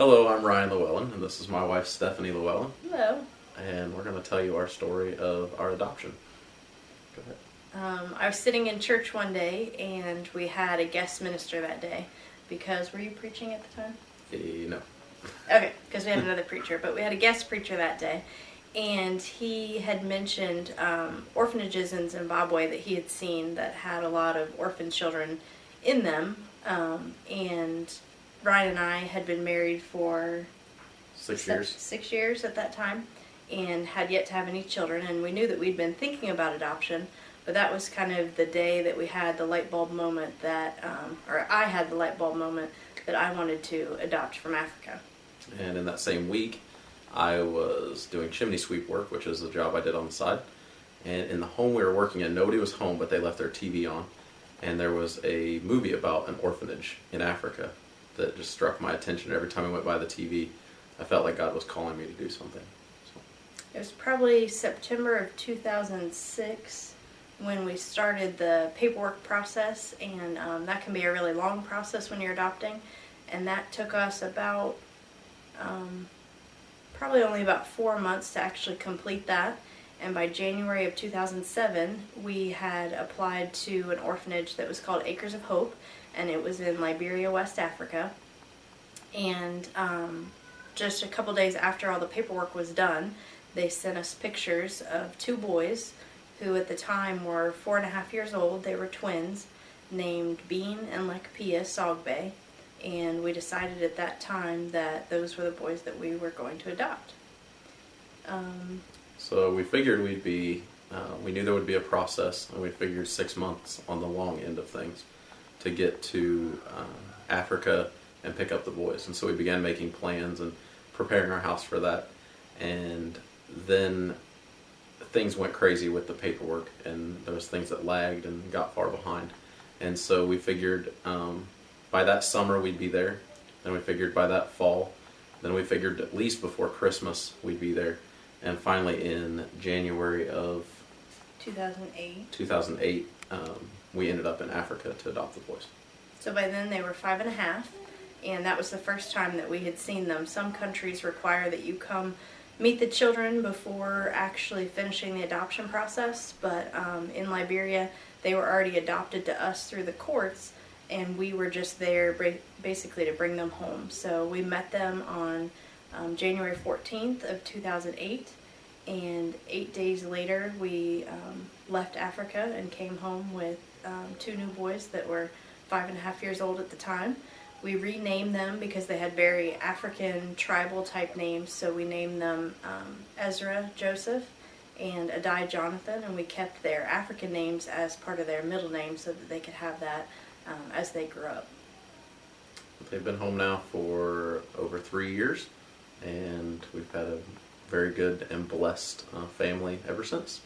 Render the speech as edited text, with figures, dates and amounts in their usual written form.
Hello, I'm Ryan Llewellyn, and this is my wife Stephanie Llewellyn, Hello. and we're going to tell you our story of our adoption. Go ahead. I was sitting in church one day, and we had a guest minister that day. Because, were you preaching at the time? No. Okay, because we had another preacher, but we had a guest preacher that day. And he had mentioned orphanages in Zimbabwe that he had seen that had a lot of orphan children in them. And Ryan and I had been married for 6 years. 6 years at that time, and had yet to have any children. And we knew that we'd been thinking about adoption, but that was kind of the day that we had the light bulb moment that, or I had the light bulb moment that I wanted to adopt from Africa. And in that same week, I was doing chimney sweep work, which is a job I did on the side. And in the home we were working in, nobody was home, but they left their TV on. And there was a movie about an orphanage in Africa that just struck my attention. Every time I went by the TV, I felt like God was calling me to do something. So. It was probably September of 2006 when we started the paperwork process, and that can be a really long process when you're adopting. And that took us about probably only about 4 months to actually complete that. And by January of 2007, we had applied to an orphanage that was called Acres of Hope, and it was in Liberia, West Africa. And just a couple days after all the paperwork was done, they sent us pictures of 2 boys who at the time were 4.5 years old. They were twins, named Bean and Lekapia Sogbe. And we decided at that time that those were the boys that we were going to adopt. So we figured we knew there would be a process, and we figured 6 months on the long end of things to get to Africa and pick up the boys. And so we began making plans and preparing our house for that. And then things went crazy with the paperwork, and there was things that lagged and got far behind. And so we figured by that summer we'd be there. Then we figured by that fall. Then we figured at least before Christmas we'd be there. And finally in January of 2008, we ended up in Africa to adopt the boys. So by then they were 5.5, and that was the first time that we had seen them. Some countries require that you come meet the children before actually finishing the adoption process, but in Liberia they were already adopted to us through the courts, and we were just there basically to bring them home. So we met them on January 14th of 2008, and 8 days later we left Africa and came home with 2 new boys that were 5.5 years old at the time. We renamed them because they had very African tribal type names, so we named them Ezra Joseph and Adai Jonathan, and we kept their African names as part of their middle name so that they could have that as they grew up. They've been home now for over 3 years, and we've had a very good and blessed family ever since.